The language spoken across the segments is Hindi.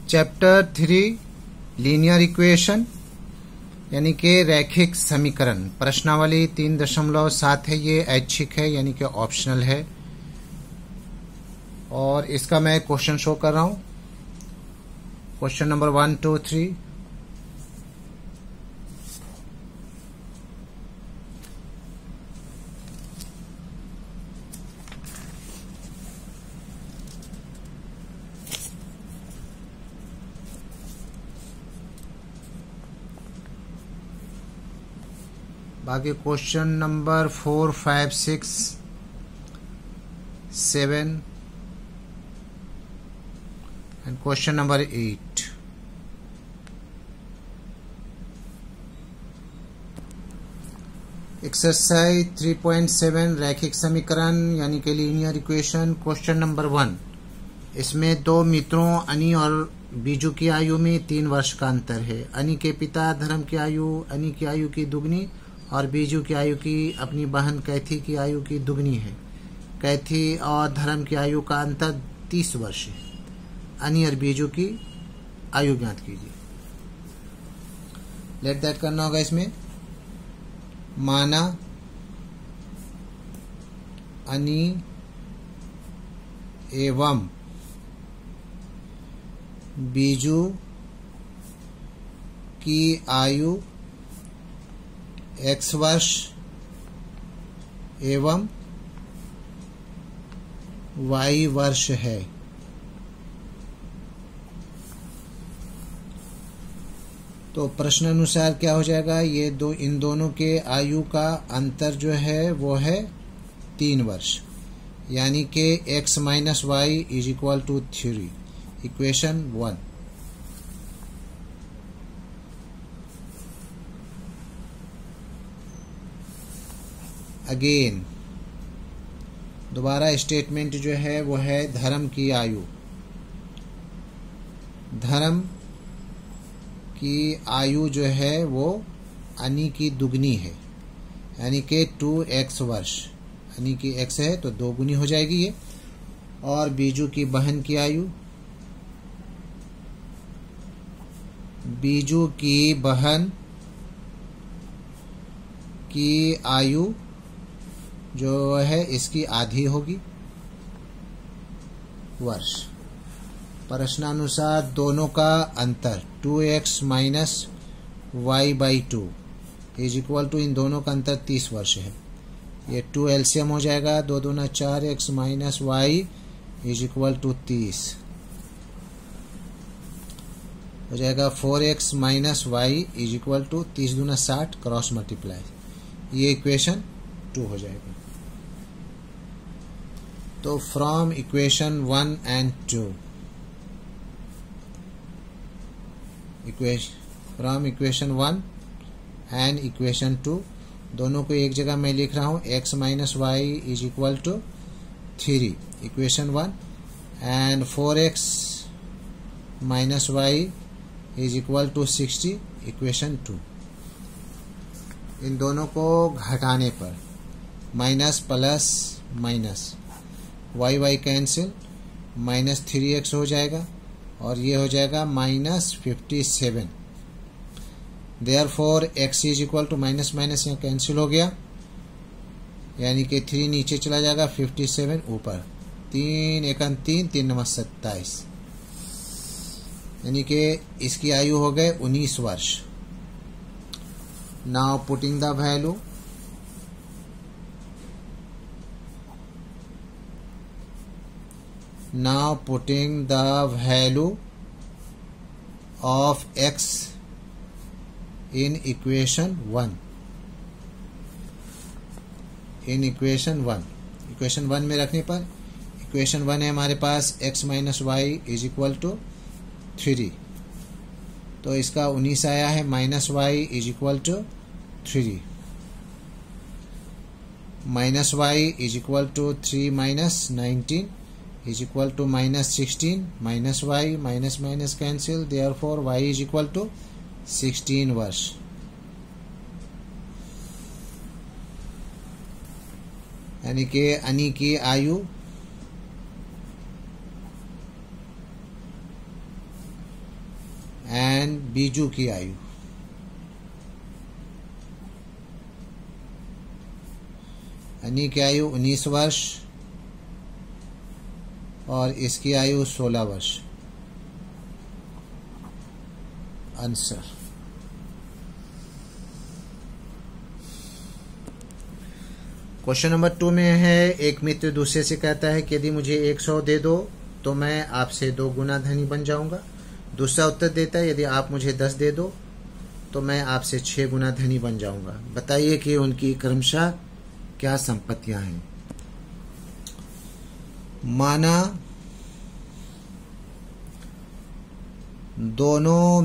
चैप्टर 3 लीनियर इक्वेशन यानी कि रैखिक समीकरण। प्रश्नावली 3.7 है, ये ऐच्छिक है यानी कि ऑप्शनल है और इसका मैं क्वेश्चन शो कर रहा हूं। Question number 1, 2, 3। बाकी question number 4, 5, 6, 7 and question number 8। Exercise 3.7 रैखिक समीकरण यानी कि लीनियर इक्वेशन। क्वेश्चन नंबर 1, इसमें दो मित्रों अनी और बीजू की आयु में 3 वर्ष का अंतर है। अनी के पिता धर्म की आयु अनी की आयु की दुगनी और बीजू की आयु की अपनी बहन कैथी की आयु की दुगनी है। कैथी और धर्म की आयु का अंतर 30 वर्ष है। अनी और बीजू की आयु ज्ञात कीजिए। लेट दैट करना होगा। इसमें माना अनी एवं बीजू की आयु x वर्ष एवं y वर्ष है। तो प्रश्न अनुसार क्या हो जाएगा, ये इन दोनों के आयु का अंतर जो है वो है 3 वर्ष यानी कि x minus y is equal to 3। Equation 1। Again दोबारा स्टेटमेंट जो है वो है धर्म की आयु। धर्म की आयु जो है वो अनी की दुगनी है यानी कि 2x वर्ष। अनी की x है तो 2 गुनी हो जाएगी ये। और बीजू की बहन की आयु, बीजू की बहन की आयु जो है इसकी आधी होगी वर्ष। प्रश्नानुसार दोनों का अंतर 2x minus y by 2 is equal to, इन दोनों का अंतर 30 वर्ष है। ये 2 एलसीएम हो जाएगा, 2 दूना 4x minus y is equal to 30 हो जाएगा। 4x minus y is equal to 30 दूना 60 क्रॉस मल्टीप्लाई। ये इक्वेशन 2 हो जाएगा। तो from equation 1 and 2, from equation 1 and equation 2 दोनों को एक जगह मैं लिख रहा हूं। x minus y is equal to 3 equation 1 and 4x minus y is equal to 60 equation 2। इन दोनों को घटाने पर minus plus minus y cancel, minus 3x हो जाएगा और ये हो जाएगा minus 57। Therefore x is equal to minus minus यहाँ कैंसिल हो गया यानी कि 3 नीचे चला जाएगा, 57 ऊपर। 3 एकम 3, 3 नंबर 27 यानी कि इसकी आयु हो गए 19 वर्ष। Now putting the value, now putting the value of x in equation 1, in equation 1 equation 1 में रखने पर इक्वेशन 1 है हमारे पास x minus y is equal to 3। तो इसका 19 आया है, minus y is equal to 3, minus y is equal to 3 माइनस 19 is equal to minus 16, minus y, minus minus cancel, therefore y is equal to 16 वर्ष। यानी कि अनी की आयु एंड बीजू की आयु, अनी की आयु 19 वर्ष और इसकी आयु 16 वर्ष। आंसर क्वेश्चन नंबर 2 में है, एक मित्र दूसरे से कहता है कि यदि मुझे 100 दे दो तो मैं आपसे 2 गुना धनी बन जाऊंगा। दूसरा उत्तर देता है, यदि आप मुझे 10 दे दो तो मैं आपसे 6 गुना धनी बन जाऊंगा। बताइए कि उनकी क्रमशः क्या संपत्तियां हैं। माना दोनों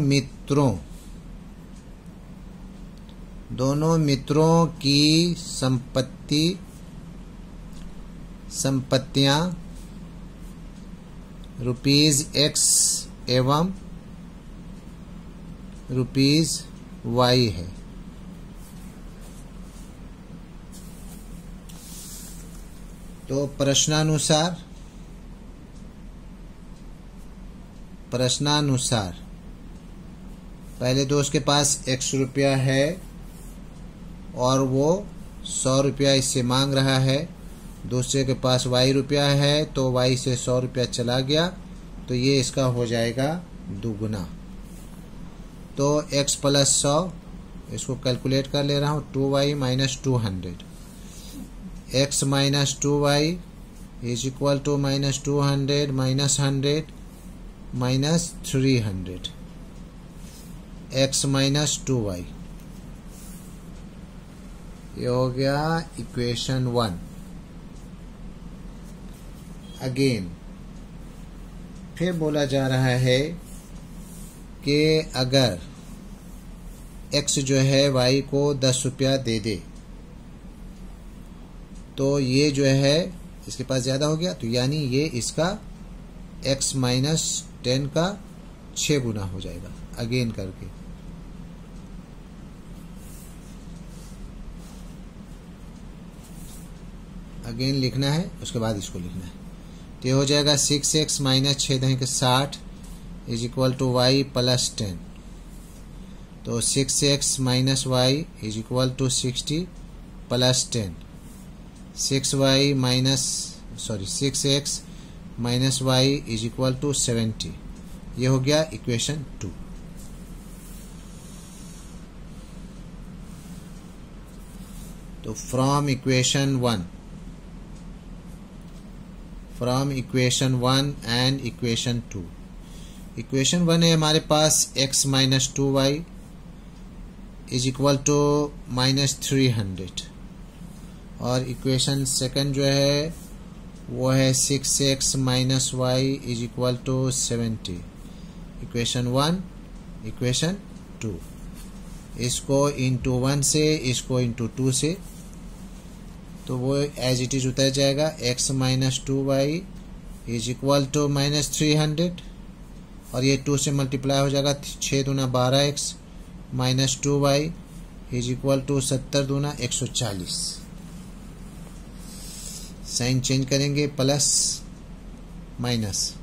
मित्रों की संपत्तियां ₹X एवं ₹Y है। तो प्रश्नानुसार पहले दोस्त के पास X रुपया है और वो 100 रुपया इससे मांग रहा है। दूसरे के पास Y रुपया है तो Y से 100 रुपया चला गया, तो ये इसका हो जाएगा दुगुना। तो X प्लस 100, इसको कैलकुलेट कर ले रहा हूँ, 2Y minus 200, X minus 2Y is equal to minus 200 minus 100 minus 300, X minus 2Y। ये हो गया इक्वेशन 1। अगेन फिर बोला जा रहा है कि अगर X जो है Y को 10 रुपया दे दे तो ये जो है इसके पास ज्यादा हो गया, तो यानी ये इसका X माइनस 10 का 6 गुना हो जाएगा। अगेन करके अगेन लिखना है, उसके बाद इसको लिखना है। तो ये हो जाएगा 6x माइनस 6 के 60 is equal to Y plus 10। तो 6x minus Y is equal to 60 plus 10, 6x minus Y is equal to 70। ये हो गया इक्वेशन 2। तो from equation 1 and equation 2। Equation 1 है हमारे पास x minus 2y is equal to minus 300, और इक्वेशन सेकंड जो है वो है 6x minus y is equal to 70। Equation 1, equation 2, इसको इंटू 1 से, इसको इंटू 2 से, तो वो एज इट इज उतर जाएगा। x minus 2y is equal to minus 300, और ये 2 से मल्टीप्लाई हो जाएगा, 6 दूना 12x minus 2y is equal to 70 दूना 140। साइन चेंज करेंगे, प्लस माइनस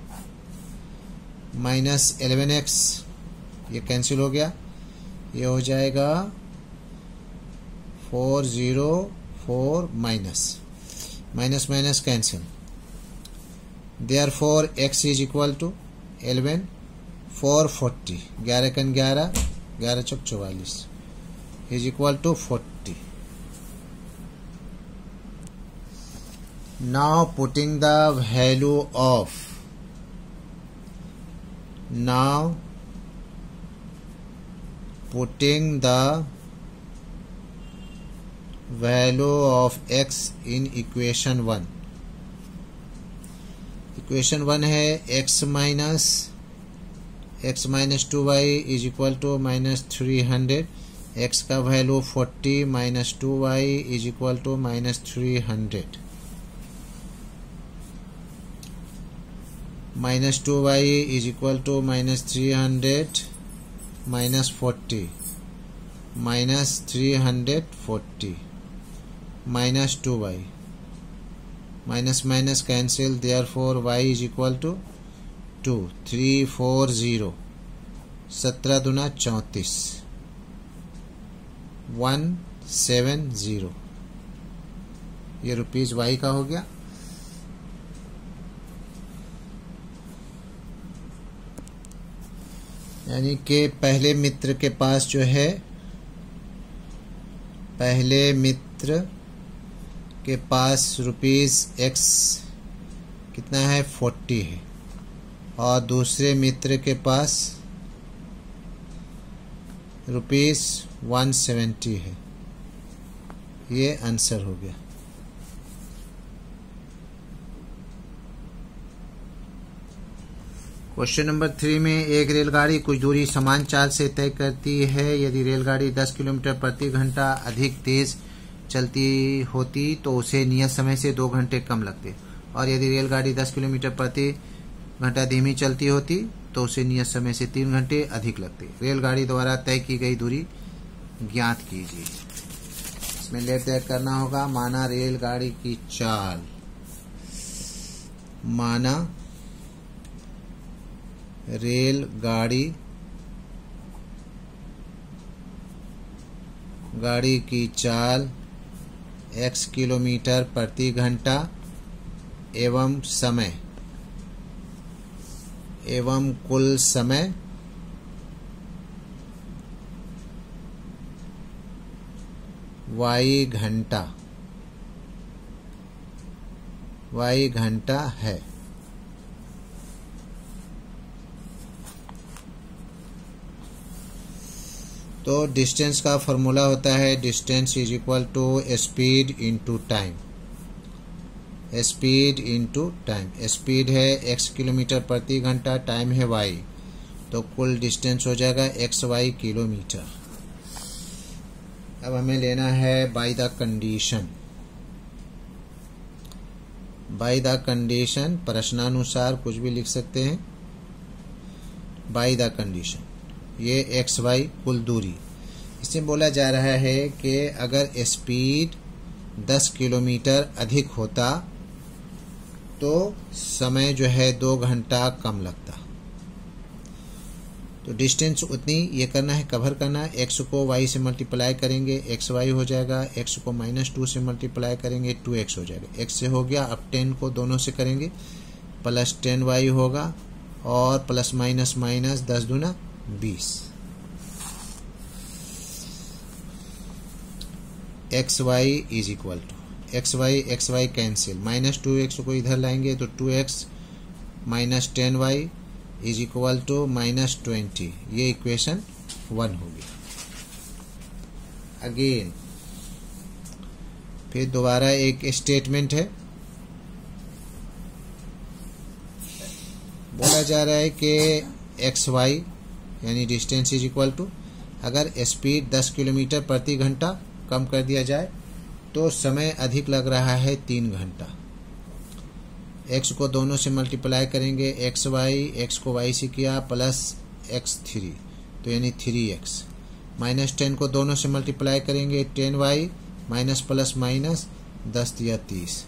11x, ये कैंसिल हो गया, ये हो जाएगा 404 minus minus cancel. Therefore x is equal to 11 440, 11 कन 11, 11 चौक 44 is equal to 40। Now putting the value of x in equation 1। Equation 1 है x minus 2y is equal to minus 300, x का value 40 minus 2y is equal to minus 300, minus 2y is equal to minus 300 minus 40 minus 340 minus 2y, minus minus cancel, therefore y is equal to 2 340 17 दूना 34, 170, ये रुपीज वाई का हो गया। यानी कि पहले मित्र के पास जो है, पहले मित्र के पास रुपीज एक्स कितना है 40 है, और दूसरे मित्र के पास रुपीज 170 है। ये आंसर हो गया। क्वेश्चन नंबर 3 में एक रेलगाड़ी कुछ दूरी समान चाल से तय करती है। यदि रेलगाड़ी 10 किलोमीटर प्रति घंटा अधिक तेज चलती होती तो उसे नियत समय से 2 घंटे कम लगते, और यदि रेलगाड़ी 10 किलोमीटर प्रति घंटा धीमी चलती होती तो उसे नियत समय से 3 घंटे अधिक लगते। रेलगाड़ी द्वारा तय की गई दूरी ज्ञात कीजिए। इसमें लेट देख करना होगा। माना रेलगाड़ी की चाल, माना गाड़ी की चाल x किलोमीटर प्रति घंटा एवं समय एवं कुल समय y घंटा है। तो डिस्टेंस का फॉर्मूला होता है distance is equal to speed into time. Speed into time, speed है x किलोमीटर प्रति घंटा, टाइम है y, तो कुल डिस्टेंस हो जाएगा xy किलोमीटर। अब हमें लेना है by the condition. By the condition प्रश्नानुसार कुछ भी लिख सकते हैं। बाय द कंडीशन, ये xy कुल दूरी। इसमें बोला जा रहा है कि अगर स्पीड 10 किलोमीटर अधिक होता तो समय जो है 2 घंटा कम लगता। तो डिस्टेंस उतनी ये करना है, कवर करना है। x को y से मल्टीप्लाई करेंगे xy हो जाएगा, x को -2 से मल्टीप्लाई करेंगे 2x हो जाएगा। x से हो गया, अब 10 को दोनों से करेंगे प्लस 10y होगा, और प्लस माइनस माइनस 10 दूना 20। xy is equal to xy cancel, -2x को इधर लाएंगे तो 2x minus 10y is equal to -20। ये इक्वेशन 1 होगी। अगेन फिर दोबारा एक स्टेटमेंट है। बोला जा रहा है कि xy यानी डिस्टेंस इज इक्वल टू, अगर स्पीड 10 किलोमीटर प्रति घंटा कम कर दिया जाए तो समय अधिक लग रहा है 3 घंटा। x को दोनों से मल्टीप्लाई करेंगे x को y से किया प्लस x3, तो यानी 3x, -10 को दोनों से मल्टीप्लाई करेंगे 10y माइनस प्लस माइनस 10 या 30,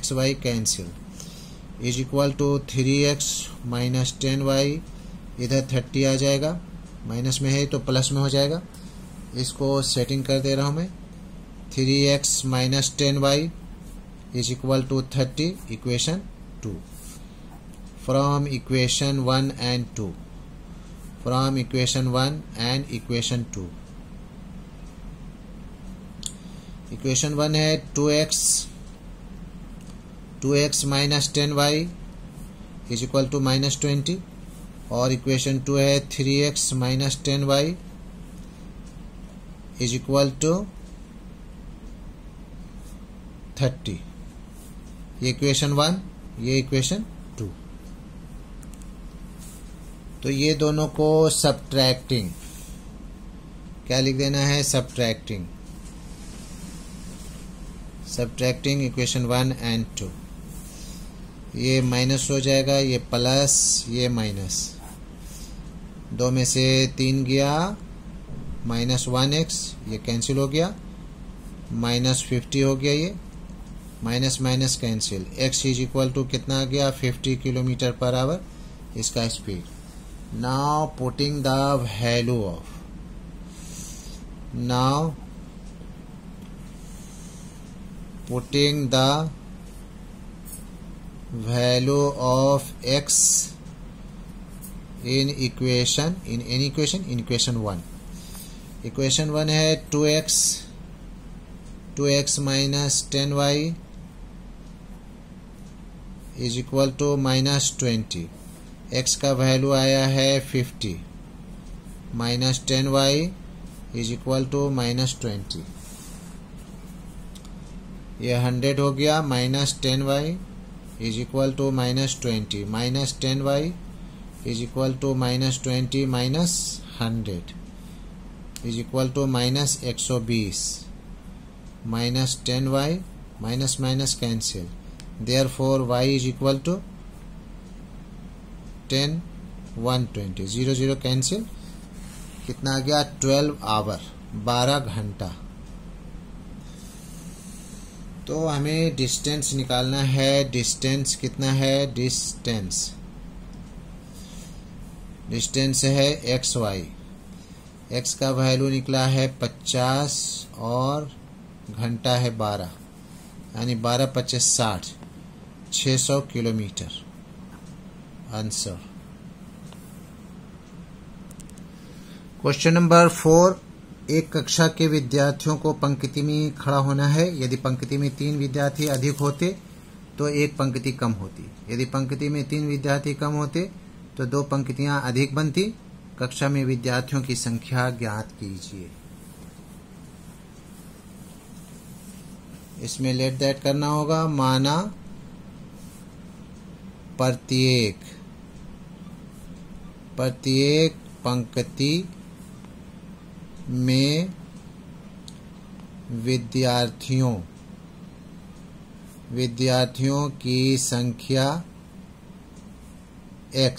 xy cancel is equal to 3x minus 10y, इधर 30 आ जाएगा, माइनस में है तो प्लस में हो जाएगा। इसको सेटिंग कर दे रहा हूं मैं। 3x minus 10y is equal to 30, equation 2। From equation 1 and 2, from equation 1 and equation 2। Equation 1 है 2x minus 10y is equal to -20, और इक्वेशन 2 है 3x minus 10y is equal to 30। ये इक्वेशन 1, ये इक्वेशन 2। तो ये दोनों को सब्ट्रैक्टिंग, क्या लिख देना है, सब्ट्रैक्टिंग इक्वेशन 1 एंड 2। ये माइनस हो जाएगा, ये प्लस, ये माइनस, 2 में से 3 गया, -1x, ये कैंसिल हो गया, -50 हो गया, ये minus minus cancel. x is equal to कितना आ गया 50 किलोमीटर पर आवर इसका स्पीड। now putting the value of x in equation 1. Equation 1 है 2x minus 10y is equal to minus 20. x का वैल्यू आया है 50 minus 10y is equal to minus 20. ये 100 हो गया. Minus 10y is equal to minus 20 minus 10y is equal to minus 20 minus 100 is equal to minus 120 minus 10y minus minus cancel. Therefore y is equal to 10 120 0 0 cancel. कितना आ गया 12 आवर 12 घंटा. तो हमें डिस्टेंस निकालना है. डिस्टेंस कितना है? डिस्टेंस है xy. x का वैल्यू निकला है 50 और घंटा है 12 यानी 12 25 60 600 किलोमीटर. आंसर. Question number 4. एक कक्षा के विद्यार्थियों को पंक्ति में खड़ा होना है. यदि पंक्ति में 3 विद्यार्थी अधिक होते तो एक पंक्ति कम होती. यदि पंक्ति में 3 विद्यार्थी कम होते तो 2 पंक्तियां अधिक बनती. कक्षा में विद्यार्थियों की संख्या ज्ञात कीजिए. इसमें लेट दैट करना होगा. माना प्रत्येक पंक्ति में विद्यार्थियों की संख्या x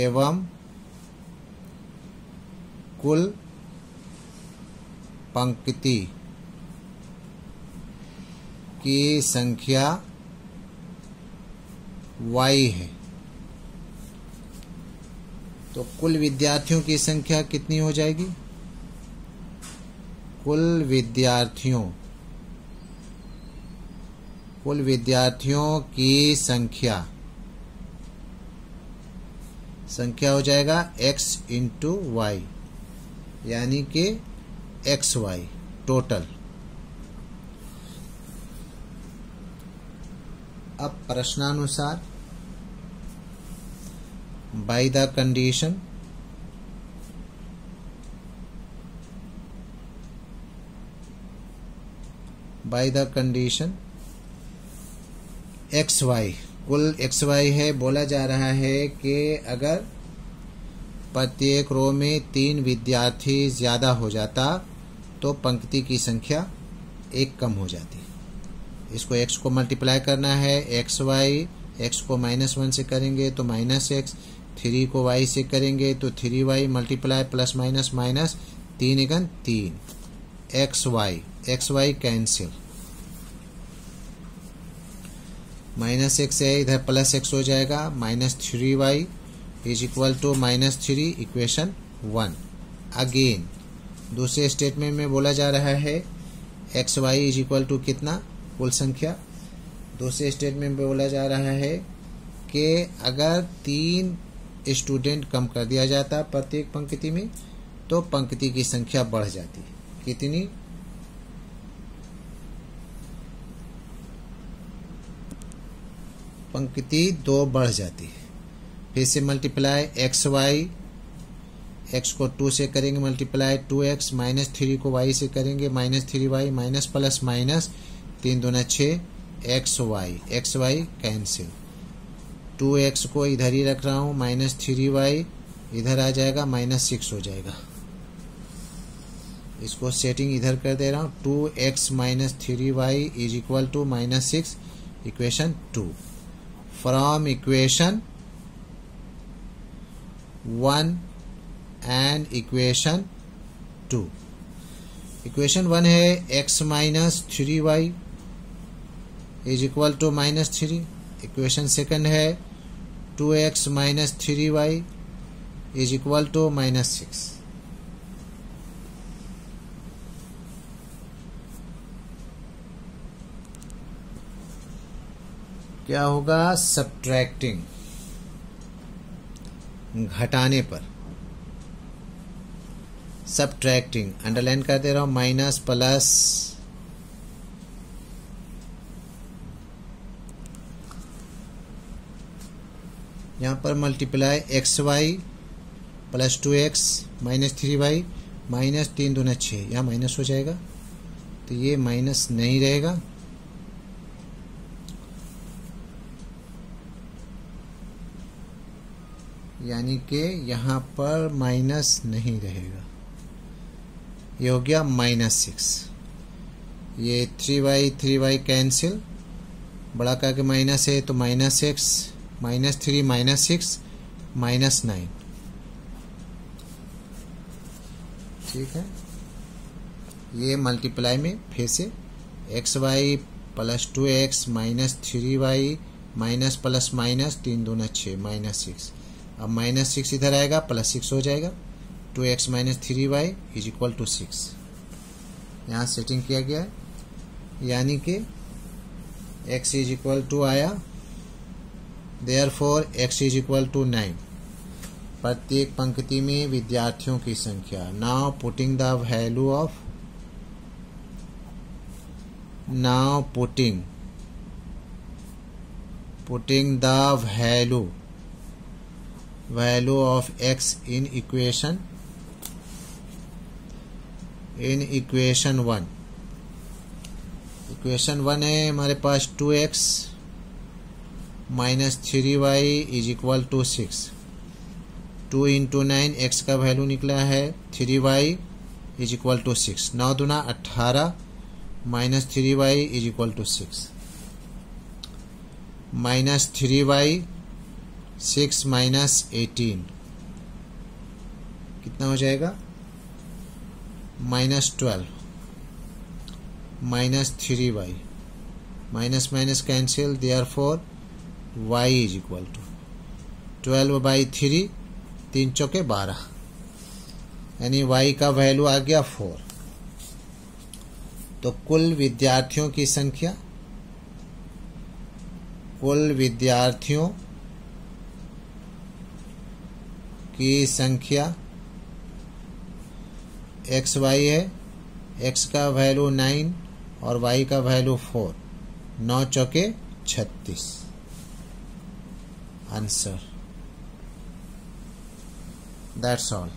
एवं कुल पंक्ति की संख्या y है. तो कुल विद्यार्थियों की संख्या कितनी हो जाएगी? कुल विद्यार्थियों की संख्या हो जाएगा x इंटू वाई यानी कि xy टोटल. अब प्रश्नानुसार by the condition xy कुल xy है. बोला जा रहा है कि अगर प्रत्येक रो में 3 विद्यार्थी ज्यादा हो जाता तो पंक्ति की संख्या 1 कम हो जाती. इसको x को मल्टीप्लाई करना है. xy x को -1 से करेंगे तो -x. 3 को y से करेंगे तो 3y multiply plus minus minus 3 एकन 3. xy cancel. -x है इधर प्लस x हो जाएगा. -3y is equal to -3 equation 1. Again दूसरे स्टेटमेंट में बोला जा रहा है xy इज इक्वल टू कितना? कुल संख्या. दूसरे स्टेटमेंट में बोला जा रहा है कि अगर 3 स्टूडेंट कम कर दिया जाता प्रत्येक पंक्ति में तो पंक्ति की संख्या बढ़ जाती. कितनी? पंक्ति 2 बढ़ जाती. फिर से मल्टीप्लाई xy x को 2 से करेंगे मल्टीप्लाई 2x -3 को y से करेंगे -3y माइनस प्लस माइनस 3 दूना 6 xy कैंसिल. 2x को इधर ही रख रहा हूं -3y इधर आ जाएगा -6 हो जाएगा. इसको सेटिंग इधर कर दे रहा हूं. 2x -3y is equal to -6 equation 2. From equation 1 and equation 2. Equation 1 है x -3y is equal to -3. Equation second है 2x minus 3y is equal to -6. क्या होगा? सब्ट्रैक्टिंग, घटाने पर। सब्ट्रैक्टिंग अंडरलाइन कर दे रहा हूं, माइनस प्लस यहां पर multiply xy plus 2x minus 3y minus 3 दूना 6, यहाँ माइनस हो जाएगा तो ये माइनस नहीं रहेगा। यानी कि यहाँ पर माइनस नहीं रहेगा। ये हो गया -6। ये 3y कैंसिल, बड़ा करके माइनस है तो -6 -3 -6 -9। ठीक है, ये मल्टीप्लाई में फिर से xy plus 2x minus 3y minus plus minus 3 दूना 6 -6। अब -6 इधर आएगा, +6 हो जाएगा। 2x minus 3y is equal to 6। यहाँ सेटिंग किया गया है, यानी कि x इज इक्वल टू आया, therefore x is equal to 9। प्रत्येक पंक्ति में विद्यार्थियों की संख्या। Now putting the value of, now putting the value of x in equation 1। Equation 1 है हमारे पास 2x minus 3y is equal to 6। 2 into 9 x का वैल्यू निकला है 3y इज इक्वल टू 6। 9 दूना 18 minus 3y is equal to 6। Minus 3y 6 minus 18 कितना हो जाएगा? -12 minus 3y, minus minus cancel, therefore y is equal to 12/3, 3 चौके 12, यानी y का वैल्यू आ गया 4। तो कुल विद्यार्थियों की संख्या, कुल विद्यार्थियों की संख्या xy है, x का वैल्यू 9 और y का वैल्यू 4। 9 चौके 36 आंसर। That's all.